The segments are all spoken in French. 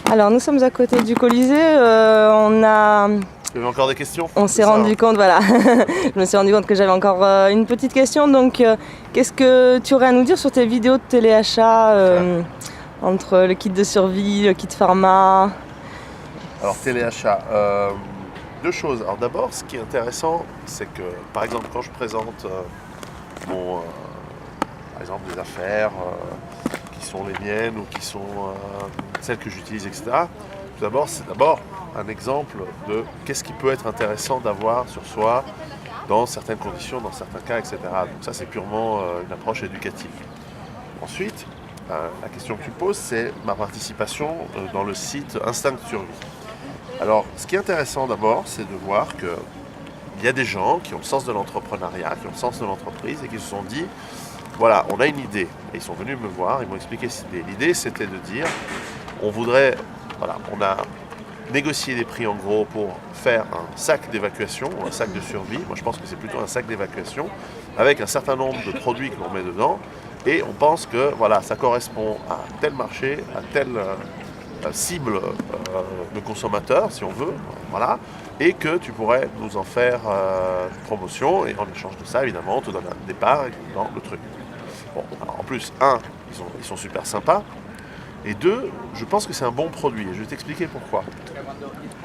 Alors nous sommes à côté du Colisée, Tu avais encore des questions? on s'est rendu compte, voilà, je me suis rendu compte que j'avais encore une petite question, donc qu'est-ce que tu aurais à nous dire sur tes vidéos de téléachat entre le kit de survie, le kit pharma? Alors téléachat, deux choses. Alors d'abord, ce qui est intéressant, c'est que par exemple quand je présente par exemple des affaires qui sont les miennes ou qui sont celles que j'utilise, etc. Tout d'abord, c'est d'abord un exemple de qu'est-ce qui peut être intéressant d'avoir sur soi dans certaines conditions, dans certains cas, etc. Donc ça, c'est purement une approche éducative. Ensuite, la question que tu poses, c'est ma participation dans le site Instinct de survie. Alors, ce qui est intéressant d'abord, c'est de voir qu'il y a des gens qui ont le sens de l'entrepreneuriat, qui ont le sens de l'entreprise et qui se sont dit, voilà, on a une idée. Et ils sont venus me voir, ils m'ont expliqué cette idée. L'idée, c'était de dire, on a négocié des prix en gros pour faire un sac d'évacuation, ou un sac de survie. Moi, je pense que c'est plutôt un sac d'évacuation, avec un certain nombre de produits que l'on met dedans. Et on pense que voilà, ça correspond à tel marché, à telle cible de consommateurs, si on veut, voilà, et que tu pourrais nous en faire une promotion, et en échange de ça, évidemment, on te donne un départ dans le truc. Bon, alors en plus, ils sont super sympas, et deux, je pense que c'est un bon produit, et je vais t'expliquer pourquoi.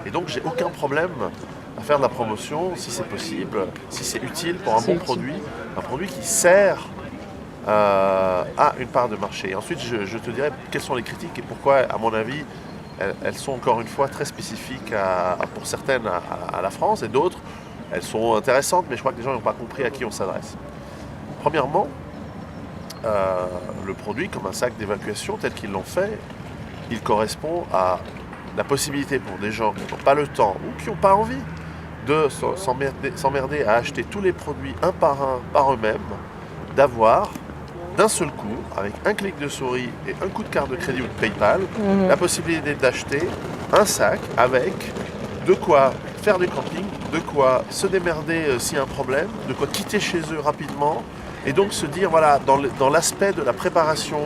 Et donc, j'ai aucun problème à faire de la promotion, si c'est possible, si c'est utile pour un produit qui sert à une part de marché. Et ensuite, je te dirai quelles sont les critiques et pourquoi, à mon avis, elles sont encore une fois très spécifiques pour certaines à la France et d'autres, elles sont intéressantes, mais je crois que les gens n'ont pas compris à qui on s'adresse. Premièrement, le produit, comme un sac d'évacuation tel qu'ils l'ont fait, il correspond à la possibilité pour des gens qui n'ont pas le temps ou qui n'ont pas envie de s'emmerder à acheter tous les produits un par eux-mêmes, d'avoir d'un seul coup, avec un clic de souris et un coup de carte de crédit ou de PayPal, la possibilité d'acheter un sac avec de quoi faire du camping, de quoi se démerder s'il y a un problème, de quoi quitter chez eux rapidement, et donc se dire, voilà, dans l'aspect de la préparation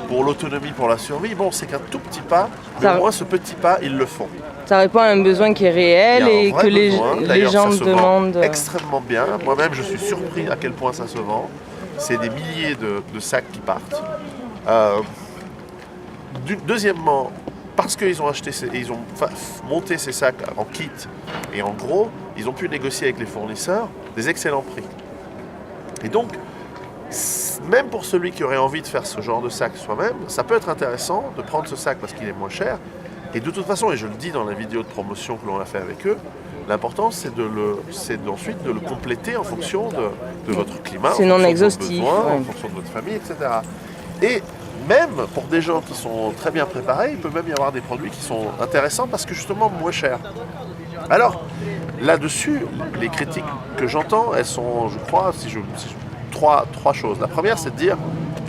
pour l'autonomie, pour la survie, bon, c'est qu'un tout petit pas, mais au moins ce petit pas, ils le font. Ça répond à un besoin qui est réel et que les gens demandent. Extrêmement bien. Moi-même, je suis surpris à quel point ça se vend. C'est des milliers de sacs qui partent. Deuxièmement, parce qu'ils ont ils ont monté ces sacs en kit et en gros, ils ont pu négocier avec les fournisseurs des excellents prix. Et donc, même pour celui qui aurait envie de faire ce genre de sac soi-même, ça peut être intéressant de prendre ce sac parce qu'il est moins cher. Et de toute façon, et je le dis dans la vidéo de promotion que l'on a fait avec eux, l'important c'est ensuite de le compléter en fonction de votre climat, c'est non exhaustif, en fonction de votre famille, etc. Et même pour des gens qui sont très bien préparés, il peut même y avoir des produits qui sont intéressants parce que justement moins chers. Alors, là-dessus, les critiques que j'entends, elles sont, je crois, trois choses. La première, c'est de dire,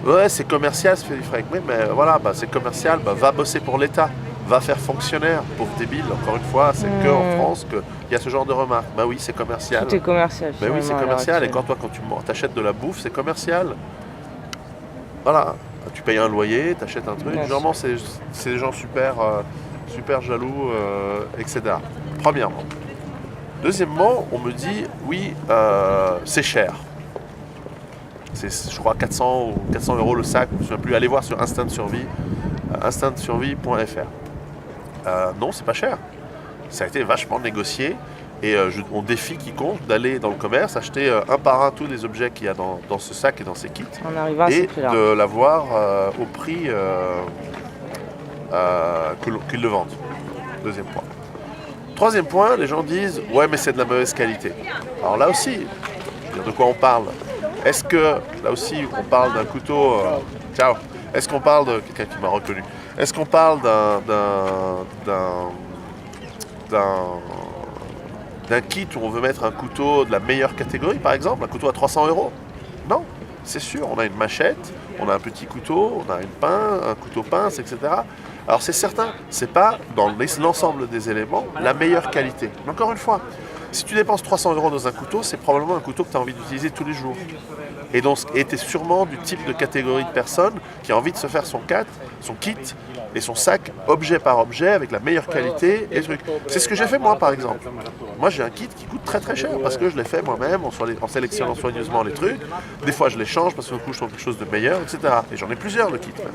ouais, c'est commercial, ça fait du fric. Oui, mais voilà, c'est commercial, va bosser pour l'État, va faire fonctionnaire, pauvre débile, encore une fois, c'est qu'en France qu'il y a ce genre de remarques. Bah oui, c'est commercial. Tout est commercial. Bah oui, c'est commercial, et quand tu t'achètes de la bouffe, c'est commercial. Voilà, tu payes un loyer, tu achètes un truc, généralement c'est des gens super jaloux, etc. Premièrement. Deuxièmement, on me dit, oui, c'est cher. C'est, je crois, 400 € le sac, je ne me souviens plus. Allez voir sur Instinct de survie, instinctdesurvie.fr. Non, c'est pas cher. Ça a été vachement négocié et on défie quiconque d'aller dans le commerce, acheter un par un tous les objets qu'il y a dans ce sac et dans ces kits et de l'avoir au prix qu'ils le vendent. Deuxième point. Troisième point, les gens disent « ouais, mais c'est de la mauvaise qualité ». Alors là aussi, de quoi on parle? Est-ce que, là aussi, on parle d'un couteau... ciao. Est-ce qu'on parle de... Quelqu'un qui m'a reconnu. Est-ce qu'on parle d'un kit où on veut mettre un couteau de la meilleure catégorie, par exemple, un couteau à 300 €? Non, c'est sûr, on a une machette, on a un petit couteau, on a un couteau pince, etc. Alors c'est certain, c'est pas dans l'ensemble des éléments la meilleure qualité. Mais encore une fois, Si tu dépenses 300 € dans un couteau, c'est probablement un couteau que tu as envie d'utiliser tous les jours. Et tu es sûrement du type de catégorie de personne qui a envie de se faire son kit et son sac objet par objet avec la meilleure qualité et trucs. C'est ce que j'ai fait moi par exemple. Moi j'ai un kit qui coûte très très cher parce que je l'ai fait moi-même en sélectionnant soigneusement les trucs. Des fois je les change parce que du coup je trouve quelque chose de meilleur, etc. Et j'en ai plusieurs de kits même.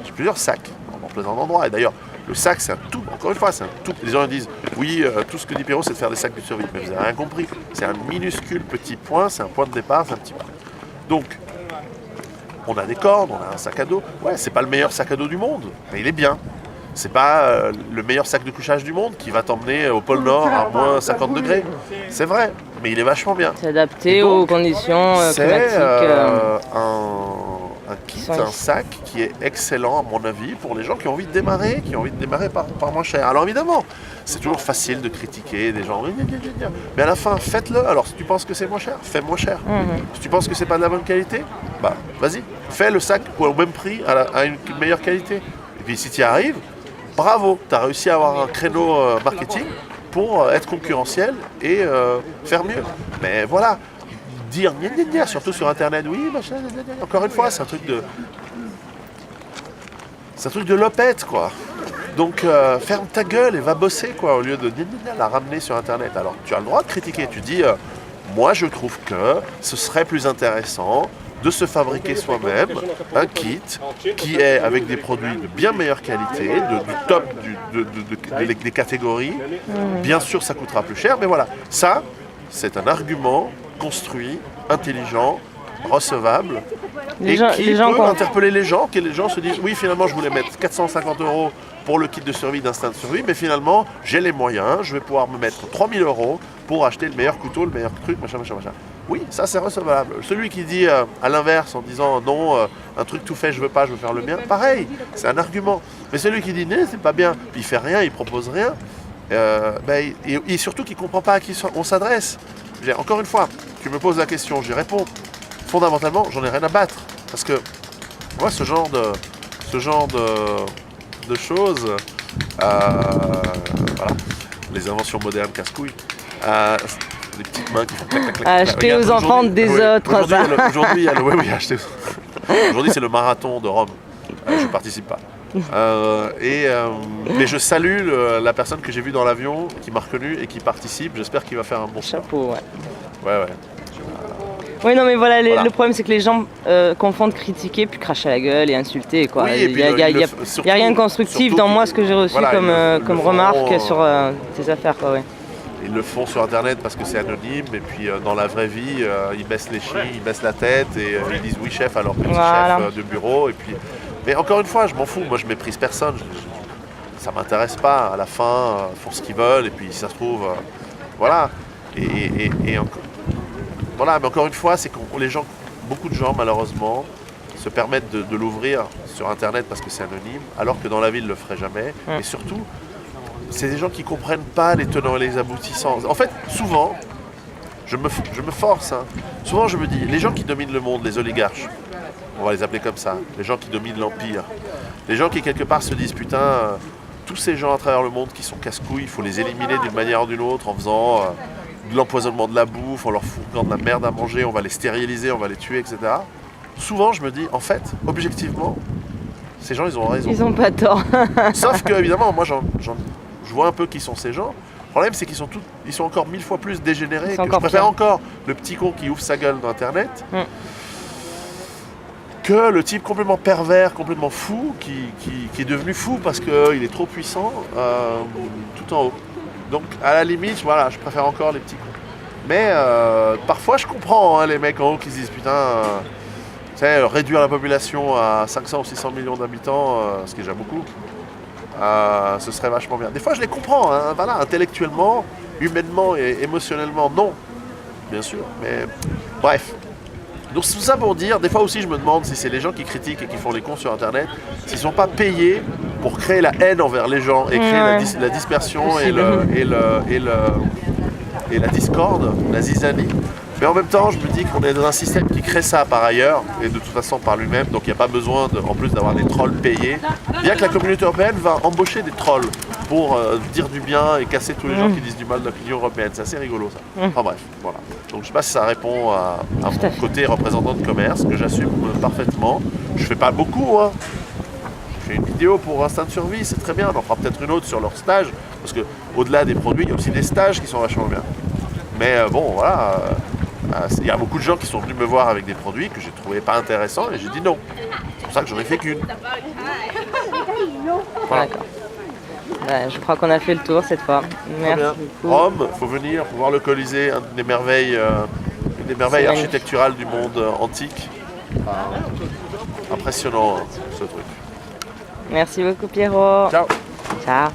J'ai plusieurs sacs dans plein d'endroits. Et d'ailleurs, le sac c'est un tout, encore une fois c'est un tout. Les gens disent oui tout ce que dit Pierrot c'est de faire des sacs de survie. Mais vous n'avez rien compris. C'est un minuscule petit point, c'est un point de départ, c'est un petit point. Donc, on a des cordes, on a un sac à dos. Ouais, c'est pas le meilleur sac à dos du monde, mais il est bien. C'est pas le meilleur sac de couchage du monde qui va t'emmener au pôle Nord à moins 50 degrés. C'est vrai, mais il est vachement bien. C'est adapté aux conditions climatiques. Un kit, un sac qui est excellent à mon avis pour les gens qui ont envie de démarrer, par moins cher. Alors évidemment, c'est toujours facile de critiquer des gens, mais à la fin, faites-le. Alors si tu penses que c'est moins cher, fais moins cher. Si tu penses que c'est pas de la bonne qualité, bah vas-y, fais le sac au même prix à une meilleure qualité. Et puis si tu y arrives, bravo, tu as réussi à avoir un créneau marketing pour être concurrentiel et faire mieux. Mais voilà. Dire surtout sur internet, oui, machin, encore une fois, c'est un truc de lopette, quoi. Donc ferme ta gueule et va bosser, quoi, au lieu de la ramener sur internet. Alors tu as le droit de critiquer, tu dis moi je trouve que ce serait plus intéressant de se fabriquer soi-même un kit qui est avec des produits de bien meilleure qualité, du top des catégories. Bien sûr ça coûtera plus cher, mais voilà, ça c'est un argument construit, intelligent, recevable, qui peut interpeller les gens, que les gens se disent oui finalement je voulais mettre 450 € pour le kit de survie d'instinct de survie, mais finalement j'ai les moyens, je vais pouvoir me mettre 3000 € pour acheter le meilleur couteau, le meilleur truc, machin. Oui, ça c'est recevable. Celui qui dit à l'inverse en disant non, un truc tout fait, je veux pas, je veux faire le mien, pareil, c'est un argument. Mais celui qui dit non, c'est pas bien, puis il fait rien, il propose rien, et surtout qu'il comprend pas à qui on s'adresse. Encore une fois, tu me poses la question, j'y réponds. Fondamentalement, j'en ai rien à battre. Parce que moi, ce genre de choses, voilà, les inventions modernes casse-couilles, les petites mains qui font clac, clac, clac. Acheter aux enfants des autres, ça. Aujourd'hui, c'est le marathon de Rome. Je participe pas. Mais je salue la personne que j'ai vue dans l'avion, qui m'a reconnu et qui participe. J'espère qu'il va faire un bon chapeau. Ouais. Oui, non, mais voilà, le problème, c'est que les gens confondent critiquer puis cracher à la gueule et insulter, quoi. Oui, il n'y a rien de constructif dans moi, ce que j'ai reçu comme remarque sur ces affaires, quoi, ouais. Ils le font sur internet parce que c'est anonyme, et puis dans la vraie vie, ils baissent les chevilles, ils baissent la tête et ils disent oui chef alors que c'est chef de bureau. Et puis... Mais encore une fois, je m'en fous, moi je méprise personne, ça m'intéresse pas. À la fin, ils font ce qu'ils veulent et puis si ça se trouve, voilà. Voilà, mais encore une fois, c'est que beaucoup de gens malheureusement se permettent de l'ouvrir sur internet parce que c'est anonyme, alors que dans la vie ils ne le feraient jamais. Et surtout, c'est des gens qui ne comprennent pas les tenants et les aboutissants. En fait, souvent, je me force, souvent je me dis, les gens qui dominent le monde, les oligarches, on va les appeler comme ça, les gens qui dominent l'empire, les gens qui quelque part se disent, putain, tous ces gens à travers le monde qui sont casse-couilles, il faut les éliminer d'une manière ou d'une autre en faisant de l'empoisonnement de la bouffe, en leur foutant de la merde à manger, on va les stériliser, on va les tuer, etc. Souvent je me dis, en fait, objectivement, ces gens ils ont raison. Ils n'ont pas tort. Sauf que évidemment, moi je vois un peu qui sont ces gens. Le problème c'est qu'ils sont encore 1000 fois plus dégénérés. Je préfère encore le petit con qui ouvre sa gueule dans internet que le type complètement pervers, complètement fou, qui est devenu fou parce qu'il est trop puissant tout en haut. Donc à la limite, voilà, je préfère encore les petits cons. Mais parfois je comprends les mecs en haut qui se disent putain, réduire la population à 500 ou 600 millions d'habitants, ce qui est déjà beaucoup, ce serait vachement bien. Des fois je les comprends, voilà, intellectuellement, humainement et émotionnellement, non, bien sûr, mais bref. Donc tout ça pour dire, des fois aussi je me demande si c'est les gens qui critiquent et qui font les cons sur internet, s'ils ne sont pas payés pour créer la haine envers les gens et créer la dispersion et la discorde, la zizanie. Mais en même temps, je me dis qu'on est dans un système qui crée ça par ailleurs, et de toute façon par lui-même, donc il n'y a pas besoin, en plus d'avoir des trolls payés. Bien que la communauté européenne va embaucher des trolls pour dire du bien et casser tous les gens qui disent du mal de l'Union européenne. C'est assez rigolo ça. Enfin bref, voilà. Donc je ne sais pas si ça répond à mon côté représentant de commerce, que j'assume parfaitement. Je fais pas beaucoup, hein. Je fais une vidéo pour Instinct de survie, c'est très bien. On en fera peut-être une autre sur leur stage, parce qu'au-delà des produits, il y a aussi des stages qui sont vachement bien. Mais bon, voilà. Il y a beaucoup de gens qui sont venus me voir avec des produits que j'ai trouvé pas intéressants et j'ai dit non. C'est pour ça que j'en ai fait qu'une. Voilà. D'accord. Je crois qu'on a fait le tour cette fois. Merci beaucoup. Rome, il faut venir pour voir le Colisée, une des merveilles architecturales du monde antique. Impressionnant ce truc. Merci beaucoup Pierrot. Ciao. Ciao.